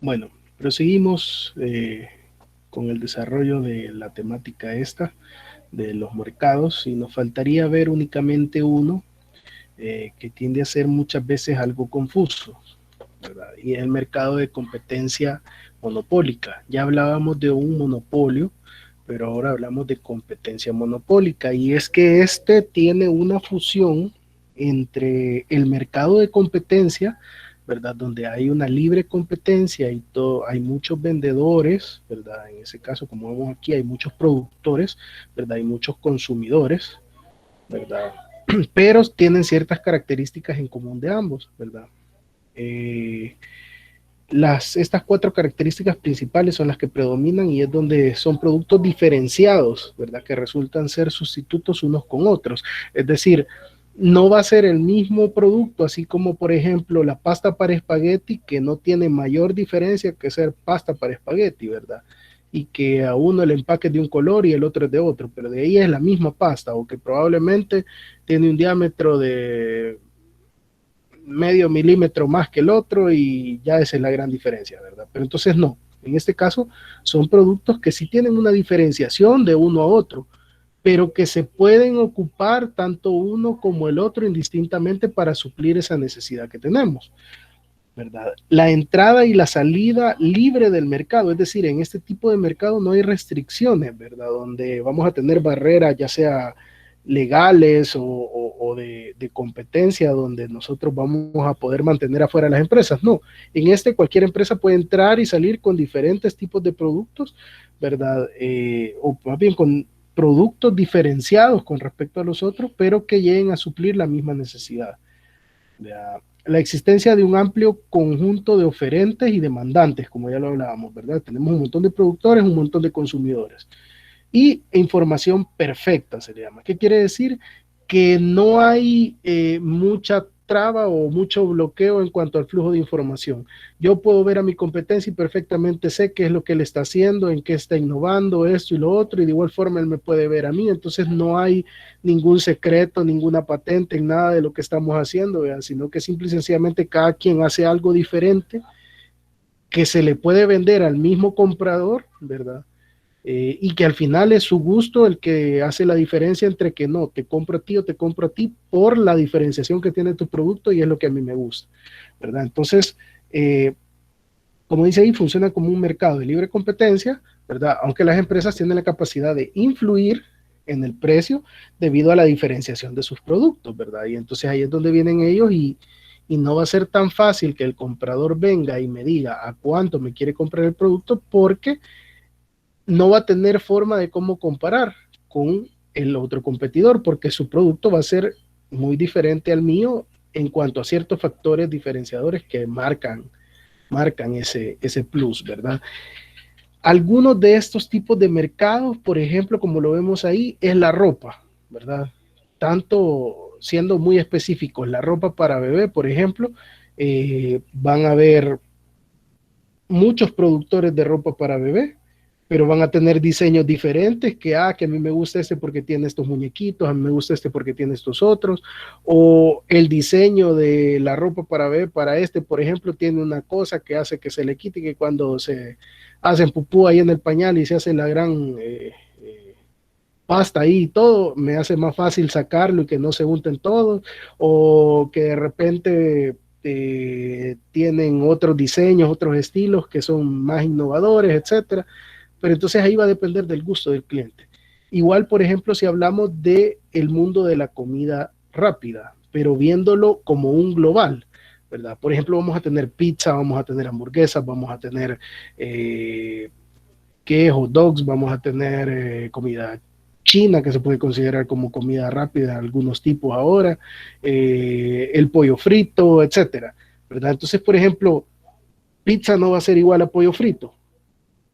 Bueno, proseguimos con el desarrollo de la temática esta de los mercados y nos faltaría ver únicamente uno que tiende a ser muchas veces algo confuso, ¿verdad? Y es el mercado de competencia monopólica. Ya hablábamos de un monopolio, pero ahora hablamos de competencia monopólica y es que este tiene una fusión entre el mercado de competencia, ¿verdad? Donde hay una libre competencia y todo, hay muchos vendedores, ¿verdad? En ese caso, como vemos aquí, hay muchos productores, ¿verdad? Hay muchos consumidores, ¿verdad? Pero tienen ciertas características en común de ambos, ¿verdad? Eh, estas cuatro características principales son las que predominan y es donde son productos diferenciados, ¿verdad? Que resultan ser sustitutos unos con otros. Es decir, no va a ser el mismo producto, así como por ejemplo la pasta para espagueti, que no tiene mayor diferencia que ser pasta para espagueti, ¿verdad? Y que a uno el empaque es de un color y el otro es de otro, pero de ahí es la misma pasta, o que probablemente tiene un diámetro de medio milímetro más que el otro y ya esa es la gran diferencia, ¿verdad? Pero entonces no, en este caso son productos que sí tienen una diferenciación de uno a otro, pero que se pueden ocupar tanto uno como el otro indistintamente para suplir esa necesidad que tenemos, ¿verdad? La entrada y la salida libre del mercado, es decir, en este tipo de mercado no hay restricciones, ¿verdad? Donde vamos a tener barreras, ya sea legales o de competencia, donde nosotros vamos a poder mantener afuera las empresas. No, en este cualquier empresa puede entrar y salir con diferentes tipos de productos, ¿verdad? O más bien con productos diferenciados con respecto a los otros, pero que lleguen a suplir la misma necesidad. La existencia de un amplio conjunto de oferentes y demandantes, como ya lo hablábamos, ¿verdad? Tenemos un montón de productores, un montón de consumidores. Y información perfecta se le llama. ¿Qué quiere decir? Que no hay mucha traba o mucho bloqueo en cuanto al flujo de información. Yo puedo ver a mi competencia y perfectamente sé qué es lo que él está haciendo, en qué está innovando, esto y lo otro, y de igual forma él me puede ver a mí. Entonces no hay ningún secreto, ninguna patente en nada de lo que estamos haciendo, ¿verdad? Sino que simple y sencillamente cada quien hace algo diferente que se le puede vender al mismo comprador, ¿verdad? Y que al final es su gusto el que hace la diferencia entre que no, te compro a ti o te compro a ti por la diferenciación que tiene tu producto y es lo que a mí me gusta, ¿verdad? Entonces, como dice ahí, funciona como un mercado de libre competencia, ¿verdad? Aunque las empresas tienen la capacidad de influir en el precio debido a la diferenciación de sus productos, ¿verdad? Y entonces ahí es donde vienen ellos y no va a ser tan fácil que el comprador venga y me diga a cuánto me quiere comprar el producto porque no va a tener forma de cómo comparar con el otro competidor porque su producto va a ser muy diferente al mío en cuanto a ciertos factores diferenciadores que marcan ese plus, ¿verdad? Algunos de estos tipos de mercados, por ejemplo, como lo vemos ahí, es la ropa, ¿verdad? Tanto siendo muy específicos, la ropa para bebé, por ejemplo, van a haber muchos productores de ropa para bebé, pero van a tener diseños diferentes, que a mí me gusta este porque tiene estos muñequitos, a mí me gusta este porque tiene estos otros, o el diseño de la ropa para bebé para este, por ejemplo, tiene una cosa que hace que se le quite, que cuando se hacen pupú ahí en el pañal y se hace la gran pasta ahí y todo, me hace más fácil sacarlo y que no se unten todos, o que de repente tienen otros diseños, otros estilos que son más innovadores, etcétera. Pero entonces ahí va a depender del gusto del cliente. Igual, por ejemplo, si hablamos de el mundo de la comida rápida, pero viéndolo como un global, ¿verdad? Por ejemplo, vamos a tener pizza, vamos a tener hamburguesas, vamos a tener hot dogs, vamos a tener comida china que se puede considerar como comida rápida, algunos tipos ahora, el pollo frito, etcétera, ¿verdad? Entonces, por ejemplo, pizza no va a ser igual a pollo frito,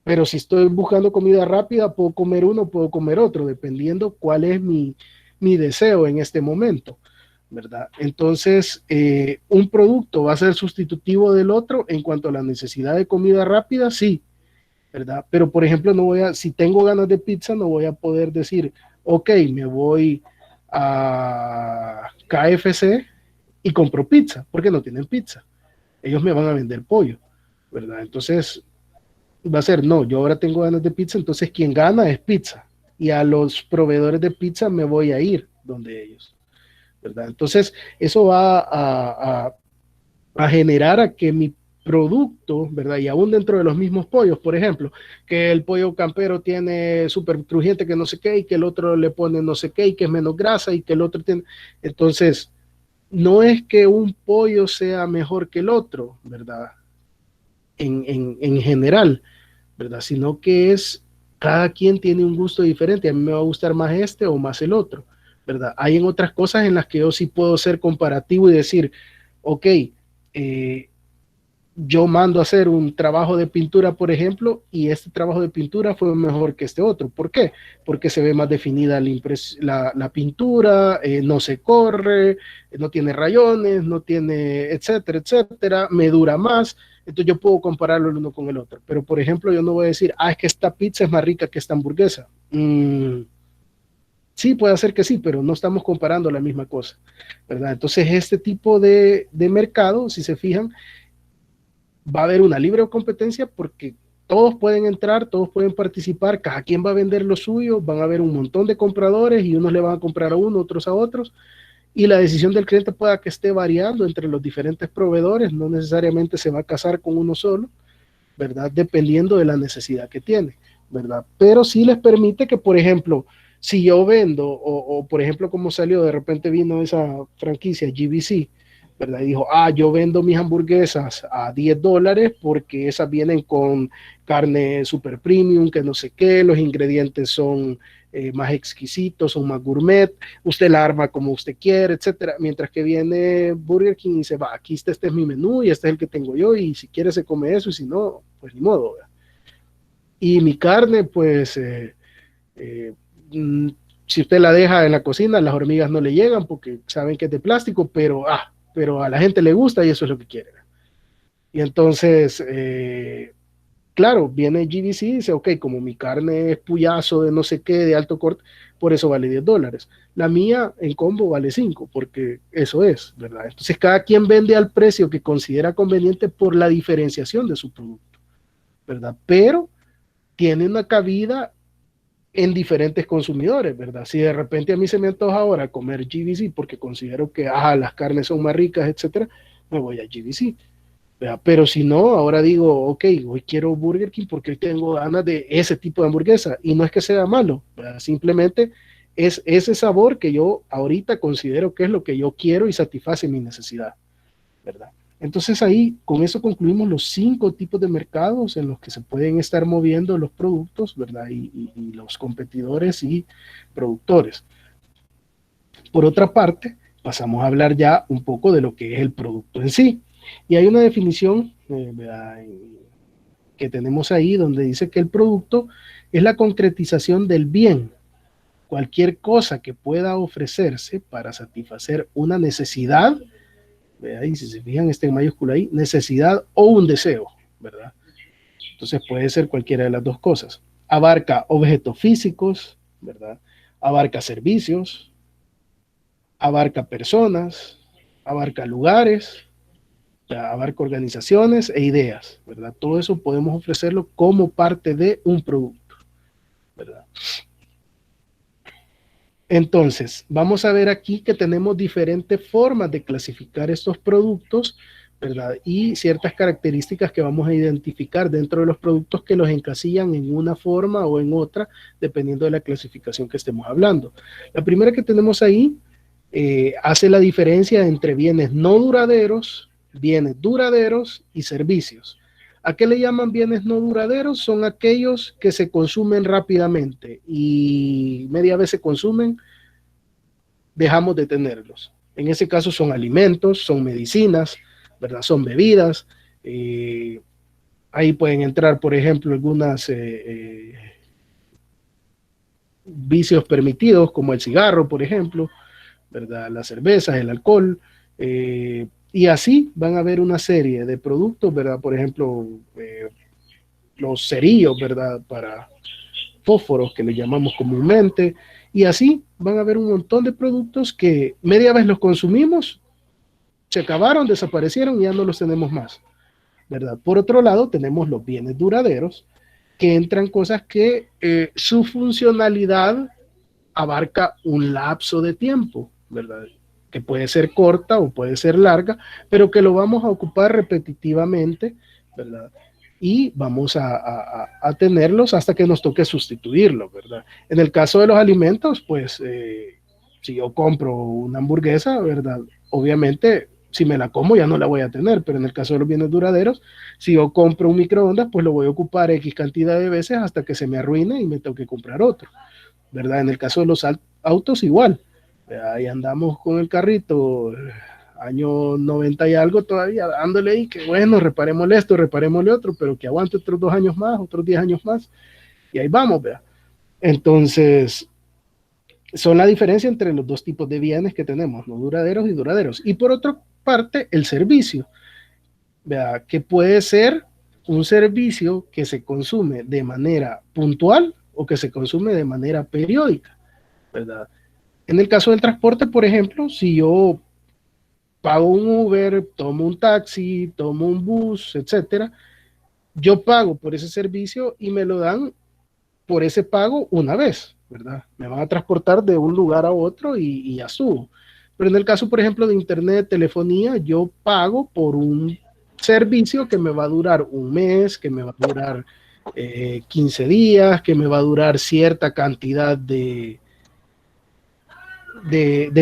pero si estoy buscando comida rápida, puedo comer uno, puedo comer otro, dependiendo cuál es mi deseo en este momento, ¿verdad? Entonces, un producto va a ser sustitutivo del otro en cuanto a la necesidad de comida rápida, sí, ¿verdad? Pero, por ejemplo, si tengo ganas de pizza, no voy a poder decir, ok, me voy a KFC y compro pizza, porque no tienen pizza. Ellos me van a vender pollo. ¿verdad? Entonces va a ser, no, yo ahora tengo ganas de pizza, entonces quien gana es pizza. Y a los proveedores de pizza me voy a ir donde ellos, ¿verdad? Entonces, eso va a generar a que mi producto, ¿verdad? Y aún dentro de los mismos pollos, por ejemplo, que el pollo campero tiene súper crujiente que no sé qué, y que el otro le pone no sé qué, y que es menos grasa, y que el otro tiene... Entonces, no es que un pollo sea mejor que el otro, ¿verdad? En general, ¿verdad? Sino que es, cada quien tiene un gusto diferente, a mí me va a gustar más este o más el otro, ¿verdad? Hay en otras cosas en las que yo sí puedo ser comparativo y decir, ok, yo mando a hacer un trabajo de pintura, por ejemplo, y este trabajo de pintura fue mejor que este otro. ¿Por qué? Porque se ve más definida la pintura, no se corre, no tiene rayones, no tiene, etcétera, etcétera, me dura más. Entonces yo puedo compararlo el uno con el otro. Pero, por ejemplo, yo no voy a decir, es que esta pizza es más rica que esta hamburguesa. Sí, puede ser que sí, pero no estamos comparando la misma cosa, ¿verdad? Entonces, este tipo de mercado, si se fijan, va a haber una libre competencia porque todos pueden entrar, todos pueden participar, cada quien va a vender lo suyo, van a haber un montón de compradores y unos le van a comprar a uno, otros a otros, y la decisión del cliente pueda que esté variando entre los diferentes proveedores, no necesariamente se va a casar con uno solo, ¿verdad? Dependiendo de la necesidad que tiene, ¿verdad? Pero sí les permite que, por ejemplo, si yo vendo, o por ejemplo, como salió, de repente vino esa franquicia GBC, ¿verdad? Y dijo, yo vendo mis hamburguesas a $10 porque esas vienen con carne super premium, que no sé qué, los ingredientes son más exquisitos, son más gourmet, usted la arma como usted quiere, etcétera. Mientras que viene Burger King y dice, aquí este es mi menú y este es el que tengo yo, y si quiere se come eso, y si no, pues ni modo, ¿verdad? Y mi carne, pues, eh, mm, si usted la deja en la cocina, las hormigas no le llegan porque saben que es de plástico, pero a la gente le gusta y eso es lo que quiere. Y entonces, claro, viene GBC y dice, ok, como mi carne es puyazo de no sé qué, de alto corte, por eso vale $10. La mía en combo vale 5, porque eso es, ¿verdad? Entonces cada quien vende al precio que considera conveniente por la diferenciación de su producto, ¿verdad? Pero tiene una cabida en diferentes consumidores, ¿verdad? Si de repente a mí se me antoja ahora comer GBC porque considero que las carnes son más ricas, etcétera, me voy a GBC. ¿Verdad? Pero si no, ahora digo, ok, hoy quiero Burger King porque hoy tengo ganas de ese tipo de hamburguesa. Y no es que sea malo, ¿verdad? Simplemente es ese sabor que yo ahorita considero que es lo que yo quiero y satisface mi necesidad, ¿verdad? Entonces ahí, con eso concluimos los 5 tipos de mercados en los que se pueden estar moviendo los productos, ¿verdad? Y los competidores y productores. Por otra parte, pasamos a hablar ya un poco de lo que es el producto en sí. Y hay una definición que tenemos ahí donde dice que el producto es la concretización del bien, cualquier cosa que pueda ofrecerse para satisfacer una necesidad, ¿verdad? Y si se fijan, en mayúscula ahí, necesidad o un deseo, ¿verdad? Entonces puede ser cualquiera de las dos cosas. Abarca objetos físicos, ¿verdad? Abarca servicios, abarca personas, abarca lugares, abarca organizaciones e ideas, ¿verdad? Todo eso podemos ofrecerlo como parte de un producto, ¿verdad? Entonces, vamos a ver aquí que tenemos diferentes formas de clasificar estos productos, ¿verdad? Y ciertas características que vamos a identificar dentro de los productos que los encasillan en una forma o en otra, dependiendo de la clasificación que estemos hablando. La primera que tenemos ahí hace la diferencia entre bienes duraderos y servicios. ¿A qué le llaman bienes no duraderos? Son aquellos que se consumen rápidamente y media vez se consumen, dejamos de tenerlos. En ese caso son alimentos, son medicinas, ¿verdad? Son bebidas. Ahí pueden entrar, por ejemplo, algunas vicios permitidos como el cigarro, por ejemplo, ¿verdad? Las cervezas, el alcohol, y así van a haber una serie de productos, ¿verdad? Por ejemplo, los cerillos, ¿verdad? Para fósforos que le llamamos comúnmente, y así van a haber un montón de productos que media vez los consumimos, se acabaron, desaparecieron y ya no los tenemos más, ¿verdad? Por otro lado, tenemos los bienes duraderos, que entran cosas que su funcionalidad abarca un lapso de tiempo, ¿verdad? Que puede ser corta o puede ser larga, pero que lo vamos a ocupar repetitivamente, ¿verdad? Y vamos a tenerlos hasta que nos toque sustituirlos, ¿verdad? En el caso de los alimentos, pues si yo compro una hamburguesa, ¿verdad? Obviamente, si me la como ya no la voy a tener, pero en el caso de los bienes duraderos, si yo compro un microondas, pues lo voy a ocupar X cantidad de veces hasta que se me arruine y me tengo que comprar otro, ¿verdad? En el caso de los autos, igual. Ahí andamos con el carrito, año 90 y algo todavía, dándole ahí, que bueno, reparémosle esto, reparémosle otro, pero que aguante otros 2 años más, otros 10 años más, y ahí vamos, vea. Entonces, son la diferencia entre los dos tipos de bienes que tenemos, no duraderos y duraderos. Y por otra parte, el servicio, vea, que puede ser un servicio que se consume de manera puntual o que se consume de manera periódica, ¿verdad? En el caso del transporte, por ejemplo, si yo pago un Uber, tomo un taxi, tomo un bus, etcétera, yo pago por ese servicio y me lo dan por ese pago una vez, ¿verdad? Me van a transportar de un lugar a otro y ya subo. Pero en el caso, por ejemplo, de internet, telefonía, yo pago por un servicio que me va a durar un mes, que me va a durar 15 días, que me va a durar cierta cantidad de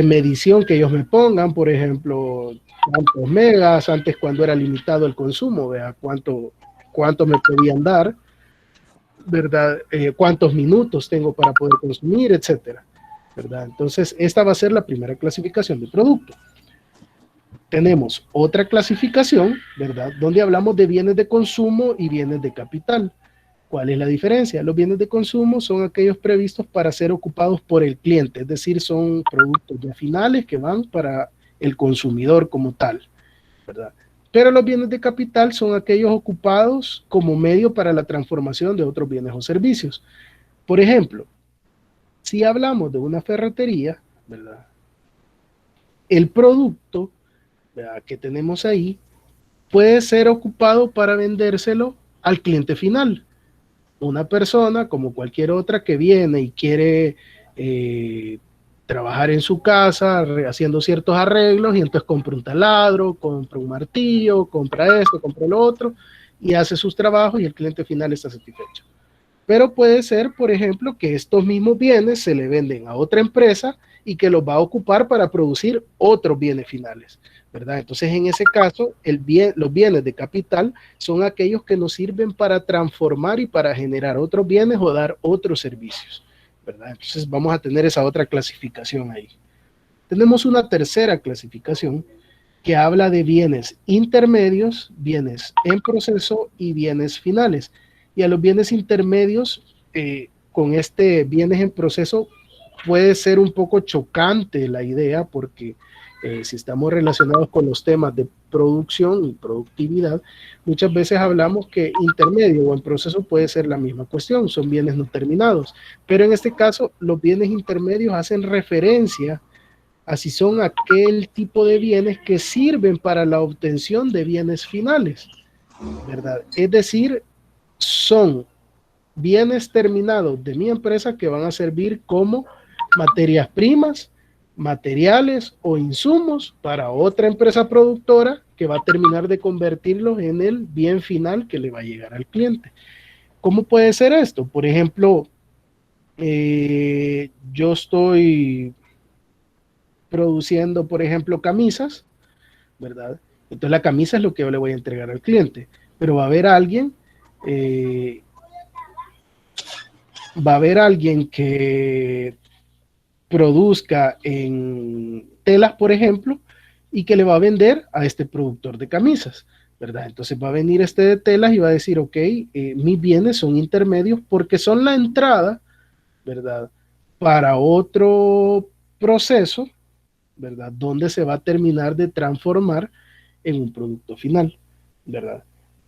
medición que ellos me pongan, por ejemplo, cuántos megas, antes cuando era limitado el consumo, vea cuánto me podían dar, ¿verdad? Cuántos minutos tengo para poder consumir, etcétera, ¿verdad? Entonces, esta va a ser la primera clasificación de producto. Tenemos otra clasificación, ¿verdad? Donde hablamos de bienes de consumo y bienes de capital. ¿Cuál es la diferencia? Los bienes de consumo son aquellos previstos para ser ocupados por el cliente, es decir, son productos ya finales que van para el consumidor como tal, ¿verdad? Pero los bienes de capital son aquellos ocupados como medio para la transformación de otros bienes o servicios. Por ejemplo, si hablamos de una ferretería, ¿verdad? El producto, ¿verdad?, que tenemos ahí puede ser ocupado para vendérselo al cliente final. Una persona como cualquier otra que viene y quiere trabajar en su casa haciendo ciertos arreglos y entonces compra un taladro, compra un martillo, compra esto, compra lo otro y hace sus trabajos y el cliente final está satisfecho. Pero puede ser, por ejemplo, que estos mismos bienes se le venden a otra empresa y que los va a ocupar para producir otros bienes finales, ¿verdad? Entonces, en ese caso, los bienes de capital son aquellos que nos sirven para transformar y para generar otros bienes o dar otros servicios, ¿verdad? Entonces, vamos a tener esa otra clasificación ahí. Tenemos una tercera clasificación que habla de bienes intermedios, bienes en proceso y bienes finales. Y a los bienes intermedios, con este bienes en proceso, puede ser un poco chocante la idea porque si estamos relacionados con los temas de producción y productividad, muchas veces hablamos que intermedio o en proceso puede ser la misma cuestión, son bienes no terminados. Pero en este caso, los bienes intermedios hacen referencia a si son aquel tipo de bienes que sirven para la obtención de bienes finales, ¿verdad? Es decir, son bienes terminados de mi empresa que van a servir como materias primas, materiales o insumos para otra empresa productora que va a terminar de convertirlos en el bien final que le va a llegar al cliente. ¿Cómo puede ser esto? Por ejemplo, yo estoy produciendo, por ejemplo, camisas, ¿verdad? Entonces la camisa es lo que yo le voy a entregar al cliente, pero eh, va a haber alguien que produzca en telas, por ejemplo, y que le va a vender a este productor de camisas, ¿verdad? Entonces va a venir este de telas y va a decir, ok, mis bienes son intermedios porque son la entrada, ¿verdad? Para otro proceso, ¿verdad? Donde se va a terminar de transformar en un producto final, ¿verdad?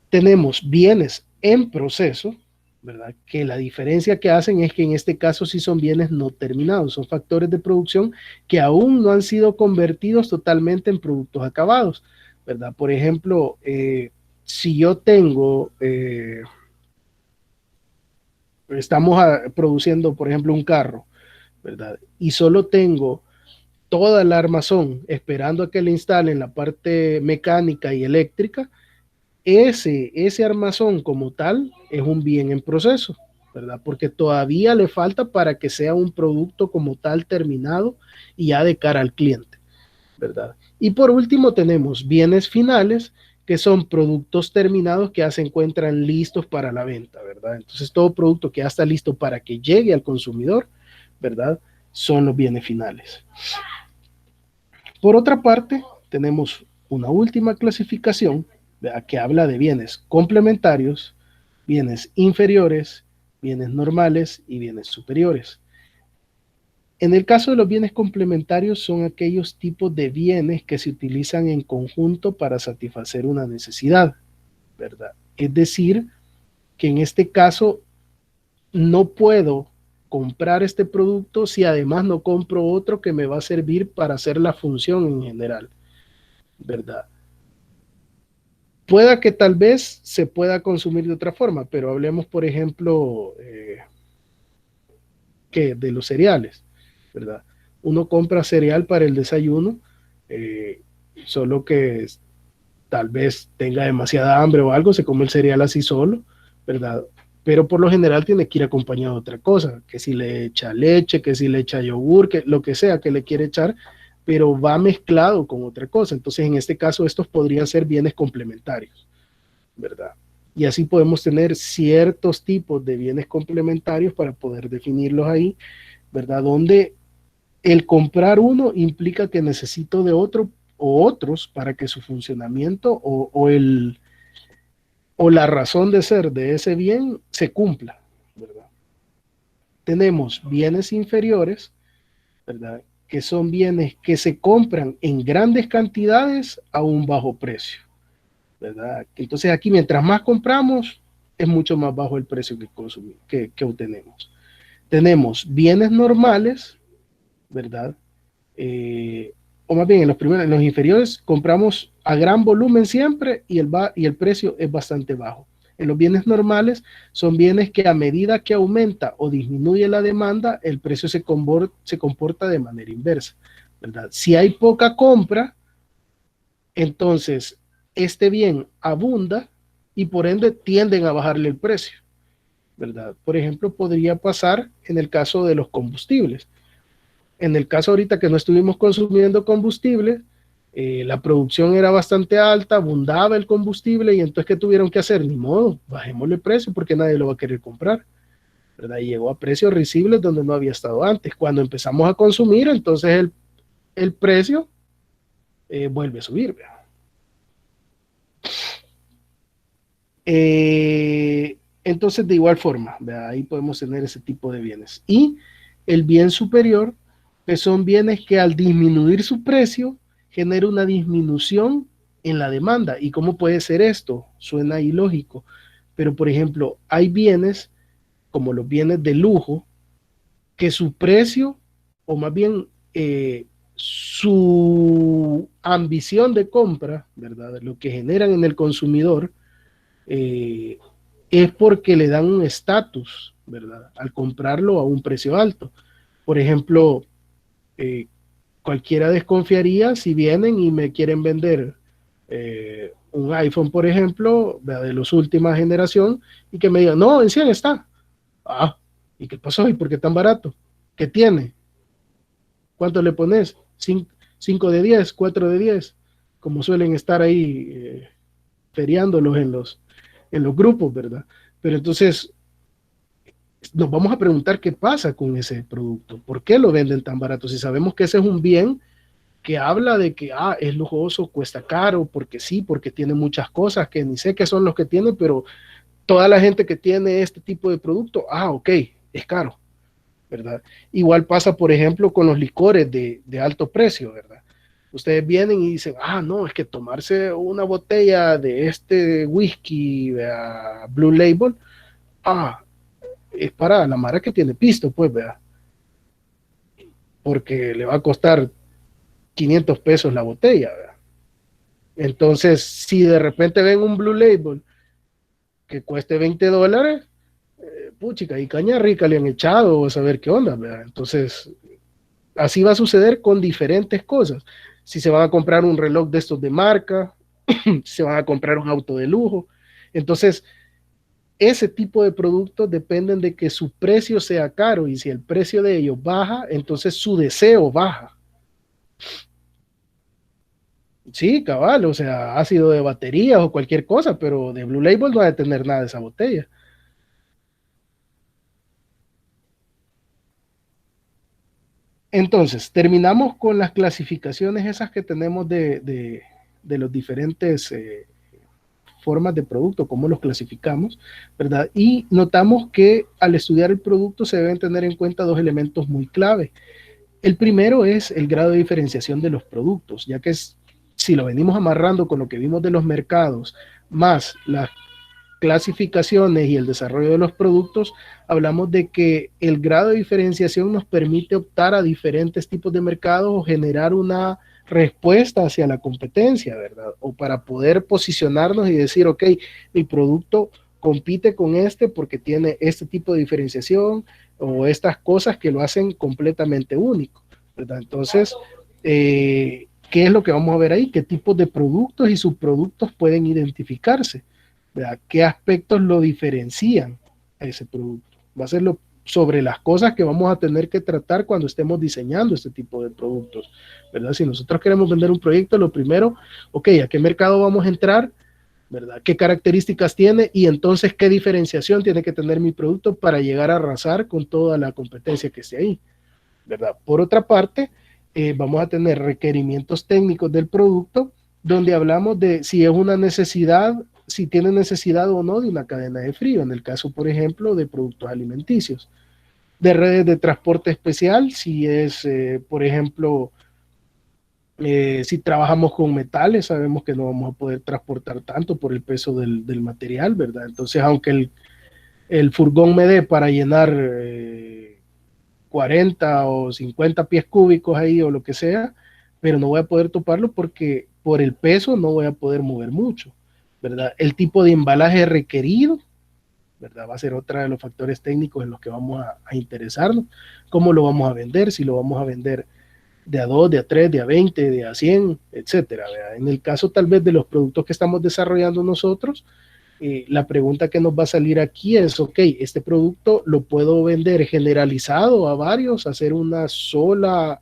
Tenemos bienes en proceso, ¿verdad? Que la diferencia que hacen es que en este caso sí son bienes no terminados, son factores de producción que aún no han sido convertidos totalmente en productos acabados, ¿verdad? Por ejemplo, si yo tengo, estamos produciendo, por ejemplo, un carro, ¿verdad? Y solo tengo toda la armazón esperando a que le instalen la parte mecánica y eléctrica, ese armazón como tal es un bien en proceso, ¿verdad? Porque todavía le falta para que sea un producto como tal terminado y ya de cara al cliente, ¿verdad? Y por último tenemos bienes finales, que son productos terminados que ya se encuentran listos para la venta, ¿verdad? Entonces todo producto que ya está listo para que llegue al consumidor, ¿verdad? Son los bienes finales. Por otra parte, tenemos una última clasificación, ¿verdad?, que habla de bienes complementarios, bienes inferiores, bienes normales y bienes superiores. En el caso de los bienes complementarios son aquellos tipos de bienes que se utilizan en conjunto para satisfacer una necesidad, ¿verdad? Es decir, que en este caso no puedo comprar este producto si además no compro otro que me va a servir para hacer la función en general, ¿verdad? Pueda que tal vez se pueda consumir de otra forma, pero hablemos, por ejemplo, que de los cereales, ¿verdad? Uno compra cereal para el desayuno, eh, solo que tal vez tenga demasiada hambre o algo, se come el cereal así solo, ¿verdad? Pero por lo general tiene que ir acompañado de otra cosa, que si le echa leche, que si le echa yogur, que lo que sea que le quiere echar, pero va mezclado con otra cosa. Entonces, en este caso, estos podrían ser bienes complementarios, ¿verdad? Y así podemos tener ciertos tipos de bienes complementarios para poder definirlos ahí, ¿verdad? Donde el comprar uno implica que necesito de otro o otros para que su funcionamiento o la razón de ser de ese bien se cumpla, ¿verdad? Tenemos bienes inferiores, ¿verdad?, que son bienes que se compran en grandes cantidades a un bajo precio, ¿verdad? Entonces aquí mientras más compramos, es mucho más bajo el precio que consumimos, que obtenemos. Tenemos bienes normales, ¿verdad? Eh, o más bien en los inferiores compramos a gran volumen siempre y el precio es bastante bajo. En los bienes normales son bienes que a medida que aumenta o disminuye la demanda, el precio se comporta de manera inversa, ¿verdad? Si hay poca compra, entonces este bien abunda y por ende tienden a bajarle el precio, ¿verdad? Por ejemplo, podría pasar en el caso de los combustibles. En el caso ahorita que no estuvimos consumiendo combustible, la producción era bastante alta, abundaba el combustible y entonces ¿qué tuvieron que hacer? Ni modo, bajémosle el precio porque nadie lo va a querer comprar, ¿verdad? Y llegó a precios risibles donde no había estado antes. Cuando empezamos a consumir, entonces el precio vuelve a subir, ¿verdad? Entonces, de igual forma, ¿verdad?, ahí podemos tener ese tipo de bienes. Y el bien superior, que son bienes que al disminuir su precio, genera una disminución en la demanda. ¿Y cómo puede ser esto? Suena ilógico, pero por ejemplo, hay bienes como los bienes de lujo, que su precio, o más bien su ambición de compra, ¿verdad?, lo que generan en el consumidor, eh, es porque le dan un estatus, ¿verdad?, al comprarlo a un precio alto. Por ejemplo, eh, cualquiera desconfiaría si vienen y me quieren vender un iPhone, por ejemplo, de los última generación, y que me digan, no, en 100 está. Ah, ¿y qué pasó? ¿Y por qué tan barato? ¿Qué tiene? ¿Cuánto le pones? 5 de 10, 4 de 10, como suelen estar ahí feriándolos en los grupos, ¿verdad? Pero entonces nos vamos a preguntar qué pasa con ese producto, por qué lo venden tan barato, si sabemos que ese es un bien que habla de que es lujoso, cuesta caro, porque sí, porque tiene muchas cosas que ni sé qué son los que tiene, pero toda la gente que tiene este tipo de producto, ok, es caro, ¿verdad? Igual pasa, por ejemplo, con los licores de alto precio, ¿verdad? Ustedes vienen y dicen, no, es que tomarse una botella de este whisky Blue Label, es para la mara que tiene pisto, pues, vea, porque le va a costar 500 pesos la botella, ¿verdad? Entonces, si de repente ven un Blue Label que cueste $20, puchica, y caña rica le han echado, a saber qué onda, ¿verdad? Entonces, así va a suceder con diferentes cosas. Si se van a comprar un reloj de estos de marca, si se van a comprar un auto de lujo. Entonces, ese tipo de productos dependen de que su precio sea caro, y si el precio de ellos baja, entonces su deseo baja. Sí, cabal, o sea, ácido de baterías o cualquier cosa, pero de Blue Label no va a tener nada de esa botella. Entonces, terminamos con las clasificaciones esas que tenemos de los diferentes formas de producto, cómo los clasificamos, ¿verdad? Y notamos que al estudiar el producto se deben tener en cuenta dos elementos muy clave. El primero es el grado de diferenciación de los productos, ya que si lo venimos amarrando con lo que vimos de los mercados, más las clasificaciones y el desarrollo de los productos, hablamos de que el grado de diferenciación nos permite optar a diferentes tipos de mercados o generar una respuesta hacia la competencia, ¿verdad? O para poder posicionarnos y decir, ok, mi producto compite con este porque tiene este tipo de diferenciación o estas cosas que lo hacen completamente único, ¿verdad? Entonces, ¿qué es lo que vamos a ver ahí? ¿Qué tipos de productos y subproductos pueden identificarse? ¿Verdad? ¿Qué aspectos lo diferencian a ese producto? Va a ser sobre las cosas que vamos a tener que tratar cuando estemos diseñando este tipo de productos, ¿verdad? Si nosotros queremos vender un proyecto, lo primero, ok, ¿a qué mercado vamos a entrar? ¿Verdad? ¿Qué características tiene? Y entonces, ¿qué diferenciación tiene que tener mi producto para llegar a arrasar con toda la competencia que esté ahí? ¿Verdad? Por otra parte, vamos a tener requerimientos técnicos del producto, donde hablamos de si es una necesidad, si tiene necesidad o no de una cadena de frío, en el caso, por ejemplo, de productos alimenticios. De redes de transporte especial, si es, por ejemplo, si trabajamos con metales, sabemos que no vamos a poder transportar tanto por el peso del material, ¿verdad? Entonces, aunque el furgón me dé para llenar 40 o 50 pies cúbicos ahí o lo que sea, pero no voy a poder toparlo porque por el peso no voy a poder mover mucho, ¿verdad? El tipo de embalaje requerido, ¿verdad? Va a ser otro de los factores técnicos en los que vamos a interesarnos. ¿Cómo lo vamos a vender? Si lo vamos a vender de a 2, de a 3, de a 20, de a 100, etcétera, ¿verdad? En el caso tal vez de los productos que estamos desarrollando nosotros, la pregunta que nos va a salir aquí es, ok, este producto lo puedo vender generalizado a varios, hacer una sola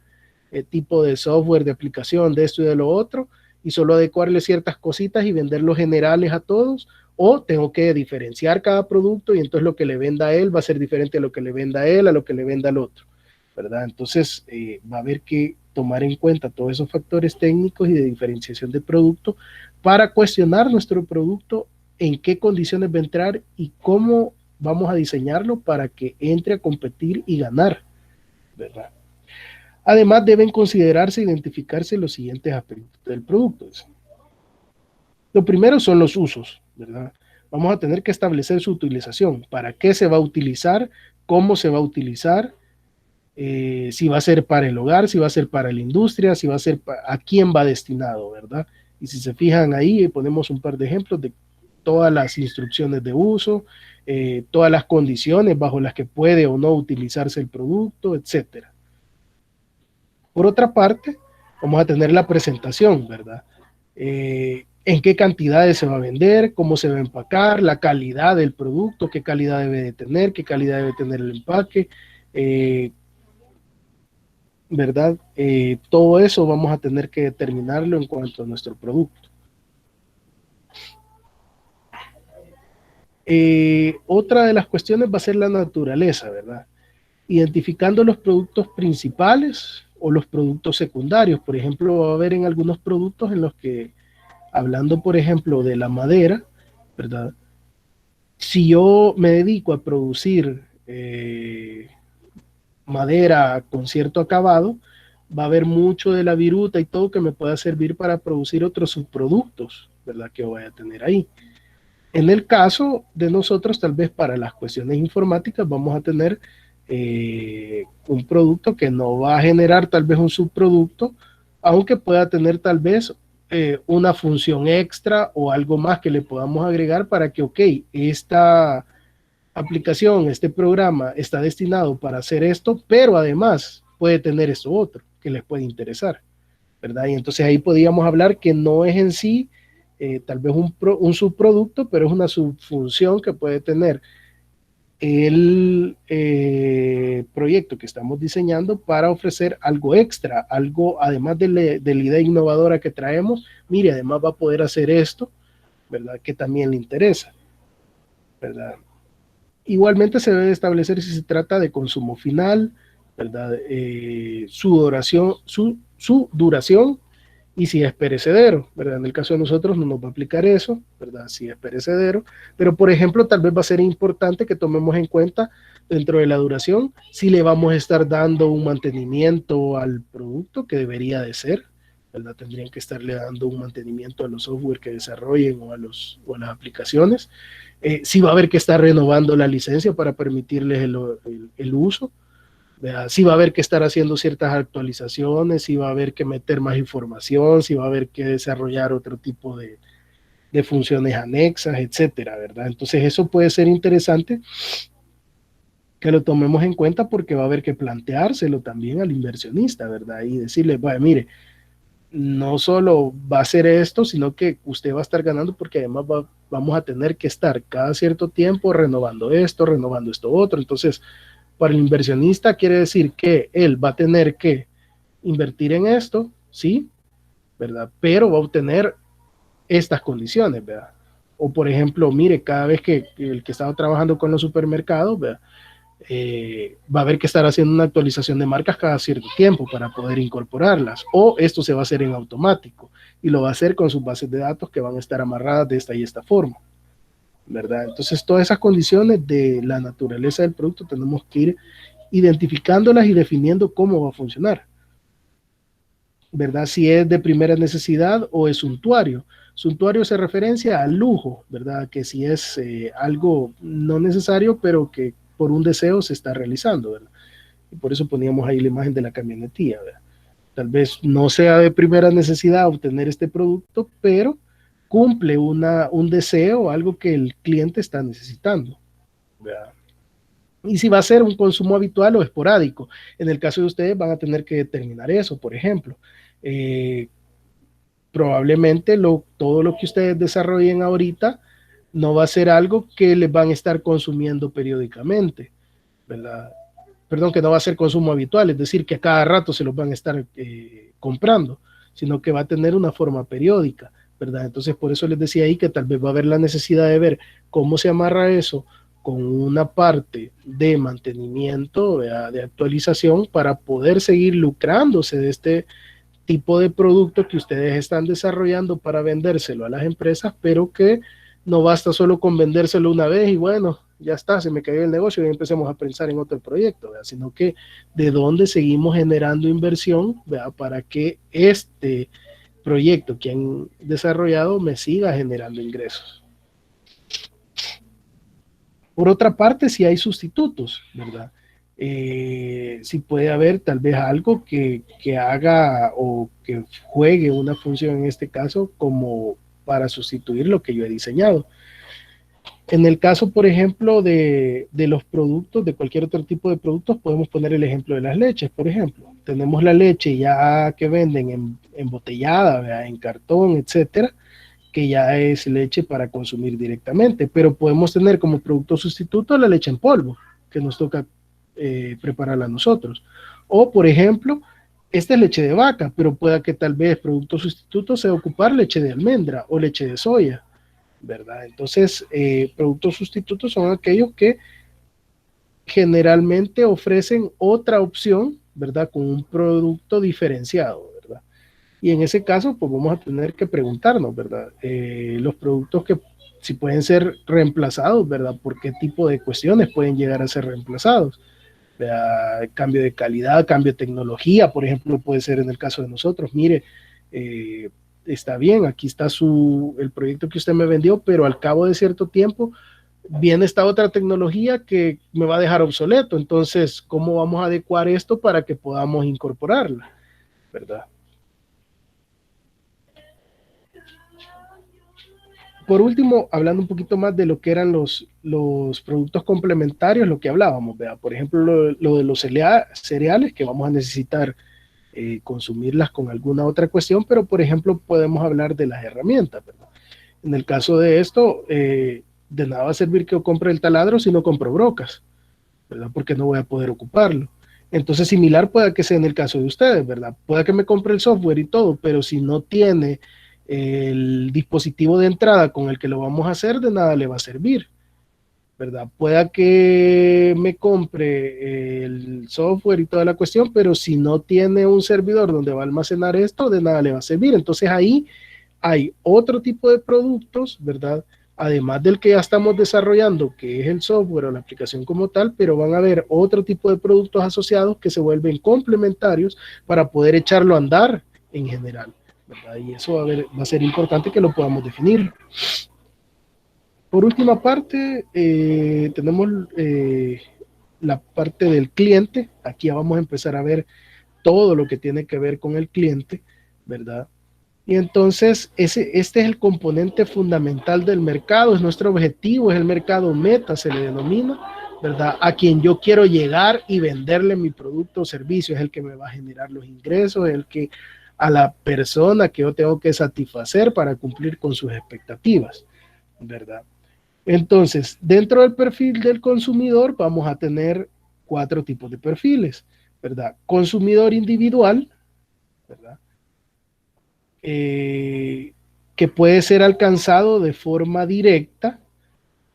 tipo de software, de aplicación, de esto y de lo otro, y solo adecuarle ciertas cositas y venderlos generales a todos, o tengo que diferenciar cada producto y entonces lo que le venda a él va a ser diferente a lo que le venda a él, a lo que le venda al otro, ¿verdad? Entonces va a haber que tomar en cuenta todos esos factores técnicos y de diferenciación de producto para cuestionar nuestro producto, en qué condiciones va a entrar y cómo vamos a diseñarlo para que entre a competir y ganar, ¿verdad? Además, deben considerarse e identificarse los siguientes aspectos del producto. Lo primero son los usos, ¿verdad? Vamos a tener que establecer su utilización, para qué se va a utilizar, cómo se va a utilizar, si va a ser para el hogar, si va a ser para la industria, si va a ser a quién va destinado, ¿verdad? Y si se fijan ahí, ponemos un par de ejemplos de todas las instrucciones de uso, todas las condiciones bajo las que puede o no utilizarse el producto, etcétera. Por otra parte, vamos a tener la presentación, ¿verdad? En qué cantidades se va a vender, cómo se va a empacar, la calidad del producto, qué calidad debe de tener, qué calidad debe tener el empaque, ¿verdad? Todo eso vamos a tener que determinarlo en cuanto a nuestro producto. Otra de las cuestiones va a ser la naturaleza, ¿verdad? Identificando los productos principales o los productos secundarios. Por ejemplo, va a haber en algunos productos en los que, hablando por ejemplo de la madera, ¿verdad? Si yo me dedico a producir madera con cierto acabado, va a haber mucho de la viruta y todo que me pueda servir para producir otros subproductos, ¿verdad? Que voy a tener ahí. En el caso de nosotros, tal vez para las cuestiones informáticas, vamos a tener un producto que no va a generar tal vez un subproducto, aunque pueda tener tal vez una función extra o algo más que le podamos agregar para que, ok, esta aplicación, este programa está destinado para hacer esto, pero además puede tener esto otro que les puede interesar, ¿verdad? Y entonces ahí podríamos hablar que no es en sí tal vez un subproducto, pero es una subfunción que puede tener el proyecto que estamos diseñando para ofrecer algo extra, algo además de la idea innovadora que traemos, mire, además va a poder hacer esto, ¿verdad? Que también le interesa, ¿verdad? Igualmente se debe establecer si se trata de consumo final, ¿verdad? Su duración y si es perecedero, ¿verdad? En el caso de nosotros no nos va a aplicar eso, ¿verdad? Si es perecedero, pero por ejemplo, tal vez va a ser importante que tomemos en cuenta dentro de la duración si le vamos a estar dando un mantenimiento al producto que debería de ser, ¿verdad? Tendrían que estarle dando un mantenimiento a los software que desarrollen o a las aplicaciones. Si va a haber que estar renovando la licencia para permitirles el uso, si va a haber que estar haciendo ciertas actualizaciones, si va a haber que meter más información, si va a haber que desarrollar otro tipo de funciones anexas, etcétera, ¿verdad? Entonces eso puede ser interesante que lo tomemos en cuenta porque va a haber que planteárselo también al inversionista, ¿verdad? Y decirle, bueno, mire, no solo va a ser esto, sino que usted va a estar ganando porque además vamos a tener que estar cada cierto tiempo renovando esto otro. Entonces, para el inversionista quiere decir que él va a tener que invertir en esto, sí, ¿verdad? Pero va a obtener estas condiciones, ¿verdad? O por ejemplo, mire, cada vez que el que estaba trabajando con los supermercados, ¿verdad? Va a haber que estar haciendo una actualización de marcas cada cierto tiempo para poder incorporarlas, o esto se va a hacer en automático y lo va a hacer con sus bases de datos que van a estar amarradas de esta y esta forma, ¿verdad? Entonces todas esas condiciones de la naturaleza del producto tenemos que ir identificándolas y definiendo cómo va a funcionar, ¿verdad? Si es de primera necesidad o es suntuario. Suntuario se referencia al lujo, ¿verdad? Que si es algo no necesario, pero que por un deseo se está realizando, ¿verdad? Y por eso poníamos ahí la imagen de la camionetilla, ¿verdad? Tal vez no sea de primera necesidad obtener este producto, pero cumple un deseo, algo que el cliente está necesitando, ¿verdad? Y si va a ser un consumo habitual o esporádico. En el caso de ustedes van a tener que determinar eso, por ejemplo. Eh, Probablemente todo lo que ustedes desarrollen ahorita no va a ser algo que les van a estar consumiendo periódicamente, ¿verdad? Perdón, que no va a ser consumo habitual, es decir, que a cada rato se los van a estar comprando, sino que va a tener una forma periódica, ¿verdad? Entonces, por eso les decía ahí que tal vez va a haber la necesidad de ver cómo se amarra eso con una parte de mantenimiento, ¿verdad? De actualización para poder seguir lucrándose de este tipo de producto que ustedes están desarrollando para vendérselo a las empresas, pero que no basta solo con vendérselo una vez y bueno, ya está, se me cayó el negocio y empecemos a pensar en otro proyecto, ¿verdad? Sino que de dónde seguimos generando inversión, ¿verdad? Para que este proyecto que han desarrollado me siga generando ingresos. Por otra parte, si hay sustitutos, ¿verdad? Si puede haber tal vez algo que haga o que juegue una función en este caso como para sustituir lo que yo he diseñado. En el caso, por ejemplo, de los productos, de cualquier otro tipo de productos, podemos poner el ejemplo de las leches, por ejemplo. Tenemos la leche ya que venden embotellada, ¿verdad? En cartón, etcétera, que ya es leche para consumir directamente, pero podemos tener como producto sustituto la leche en polvo, que nos toca prepararla a nosotros. O, por ejemplo, esta es leche de vaca, pero pueda que tal vez producto sustituto sea ocupar leche de almendra o leche de soya, ¿verdad? Entonces, productos sustitutos son aquellos que generalmente ofrecen otra opción, ¿verdad? Con un producto diferenciado, ¿verdad? Y en ese caso, pues vamos a tener que preguntarnos, ¿verdad? Los productos que si pueden ser reemplazados, ¿verdad? ¿Por qué tipo de cuestiones pueden llegar a ser reemplazados? ¿Verdad? Cambio de calidad, cambio de tecnología, por ejemplo, puede ser en el caso de nosotros. Mire, está bien, aquí está el proyecto que usted me vendió, pero al cabo de cierto tiempo viene esta otra tecnología que me va a dejar obsoleto. Entonces, ¿cómo vamos a adecuar esto para que podamos incorporarla? ¿Verdad? por último, hablando un poquito más de lo que eran los productos complementarios, lo que hablábamos, ¿verdad? Por ejemplo, lo de los cereales, que vamos a necesitar consumirlas con alguna otra cuestión, pero por ejemplo podemos hablar de las herramientas, ¿verdad? En el caso de esto, de nada va a servir que yo compre el taladro si no compro brocas, ¿verdad? Porque no voy a poder ocuparlo. Entonces, similar puede que sea en el caso de ustedes, ¿verdad? Puede que me compre el software y todo, pero si no tiene el dispositivo de entrada con el que lo vamos a hacer, de nada le va a servir, ¿verdad? Pueda que me compre el software y toda la cuestión, pero si no tiene un servidor donde va a almacenar esto, de nada le va a servir. Entonces ahí hay otro tipo de productos, ¿verdad? Además del que ya estamos desarrollando, que es el software o la aplicación como tal, pero van a haber otro tipo de productos asociados que se vuelven complementarios para poder echarlo a andar en general, ¿verdad? Y eso va a ser importante que lo podamos definir. Por última parte, tenemos la parte del cliente. Aquí ya vamos a empezar a ver todo lo que tiene que ver con el cliente, ¿verdad? Y entonces este es el componente fundamental del mercado, es nuestro objetivo, es el mercado meta, se le denomina, ¿verdad? A quien yo quiero llegar y venderle mi producto o servicio, es el que me va a generar los ingresos, es el que a la persona que yo tengo que satisfacer para cumplir con sus expectativas, ¿verdad? Entonces, dentro del perfil del consumidor vamos a tener 4 tipos de perfiles, ¿verdad? Consumidor individual, ¿verdad? Que puede ser alcanzado de forma directa,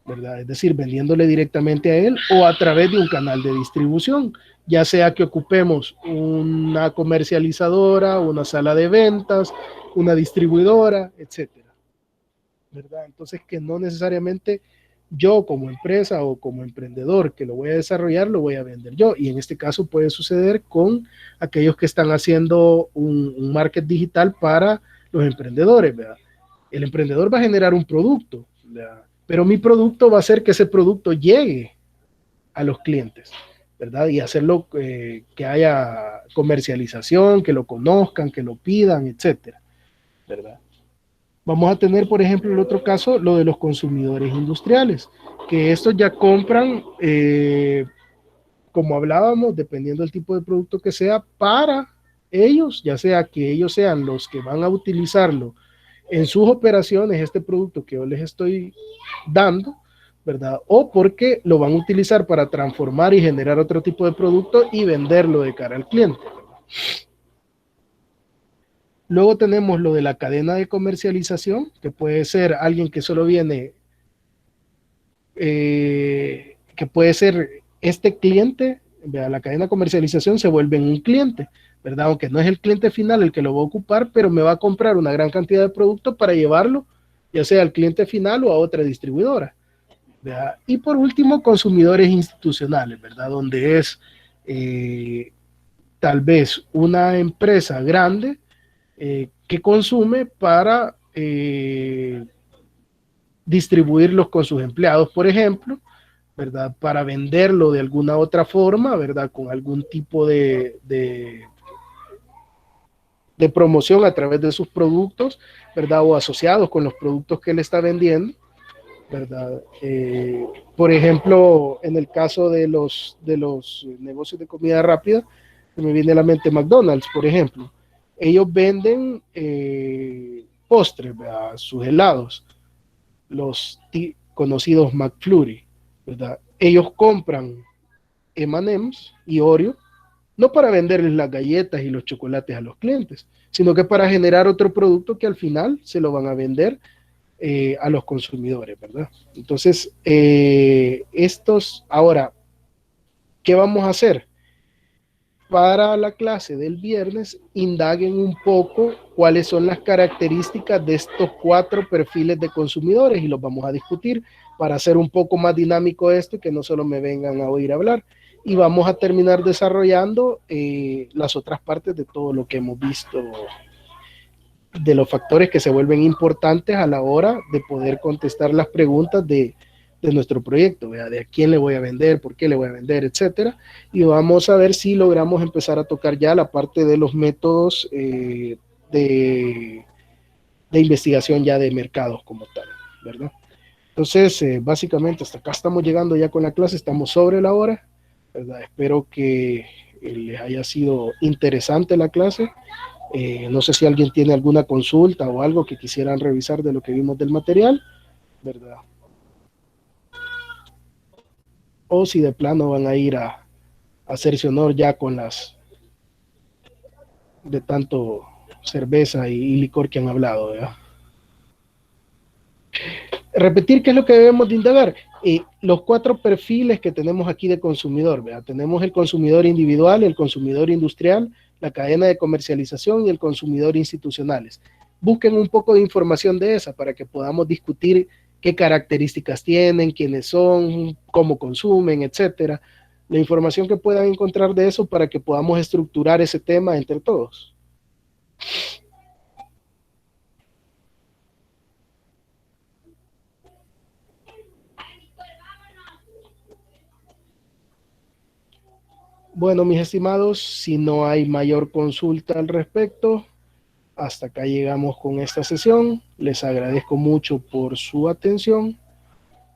¿verdad? Es decir, vendiéndole directamente a él o a través de un canal de distribución, ya sea que ocupemos una comercializadora, una sala de ventas, una distribuidora, etcétera, ¿verdad? Entonces, que no necesariamente yo como empresa o como emprendedor que lo voy a desarrollar, lo voy a vender yo. Y en este caso puede suceder con aquellos que están haciendo un market digital para los emprendedores, ¿verdad? El emprendedor va a generar un producto, ¿verdad? Pero mi producto va a hacer que ese producto llegue a los clientes, ¿verdad? Y hacerlo que haya comercialización, que lo conozcan, que lo pidan, etcétera, ¿verdad? Vamos a tener, por ejemplo, el otro caso, lo de los consumidores industriales, que estos ya compran, como hablábamos, dependiendo del tipo de producto que sea, para ellos, ya sea que ellos sean los que van a utilizarlo en sus operaciones, este producto que yo les estoy dando, ¿verdad? O porque lo van a utilizar para transformar y generar otro tipo de producto y venderlo de cara al cliente. Luego tenemos lo de la cadena de comercialización, que puede ser alguien que solo viene, que puede ser este cliente, ¿verdad? La cadena de comercialización se vuelve en un cliente, ¿verdad? Aunque no es el cliente final el que lo va a ocupar, pero me va a comprar una gran cantidad de productos para llevarlo, ya sea al cliente final o a otra distribuidora, ¿verdad? Y por último, consumidores institucionales, ¿verdad? Donde es tal vez una empresa grande que consume para distribuirlos con sus empleados, por ejemplo, ¿verdad? Para venderlo de alguna otra forma, ¿verdad? Con algún tipo de promoción a través de sus productos, ¿verdad? O asociados con los productos que él está vendiendo, ¿verdad? Por ejemplo, en el caso de los negocios de comida rápida, me viene a la mente McDonald's, por ejemplo. Ellos venden postres, ¿verdad? Sus helados, los conocidos McFlurry, ¿verdad? Ellos compran M&M's y Oreo, no para venderles las galletas y los chocolates a los clientes, sino que para generar otro producto que al final se lo van a vender a los consumidores, ¿verdad? Entonces, ahora, ¿qué vamos a hacer? Para la clase del viernes, indaguen un poco cuáles son las características de estos 4 perfiles de consumidores y los vamos a discutir para hacer un poco más dinámico esto y que no solo me vengan a oír hablar. Y vamos a terminar desarrollando las otras partes de todo lo que hemos visto, de los factores que se vuelven importantes a la hora de poder contestar las preguntas de nuestro proyecto, ¿verdad? De a quién le voy a vender, por qué le voy a vender, etcétera. Y vamos a ver si logramos empezar a tocar ya la parte de los métodos de investigación ya de mercados como tal. ¿verdad? Entonces, básicamente hasta acá estamos llegando ya con la clase, estamos sobre la hora, ¿verdad? Espero que les haya sido interesante la clase. No sé si alguien tiene alguna consulta o algo que quisieran revisar de lo que vimos del material, ¿verdad? O si de plano van a ir a hacerse honor ya con las de tanto cerveza y licor que han hablado, ¿verdad? Repetir qué es lo que debemos de indagar. Los cuatro perfiles que tenemos aquí de consumidor, ¿verdad? Tenemos el consumidor individual, el consumidor industrial, la cadena de comercialización y el consumidor institucionales. Busquen un poco de información de esa para que podamos discutir qué características tienen, quiénes son, cómo consumen, etcétera. La información que puedan encontrar de eso para que podamos estructurar ese tema entre todos. Bueno, mis estimados, si no hay mayor consulta al respecto, hasta acá llegamos con esta sesión. Les agradezco mucho por su atención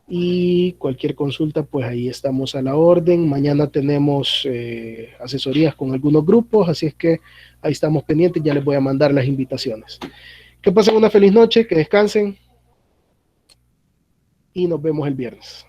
y cualquier consulta, pues ahí estamos a la orden. Mañana tenemos asesorías con algunos grupos, así es que ahí estamos pendientes. Ya les voy a mandar las invitaciones. Que pasen una feliz noche, que descansen y nos vemos el viernes.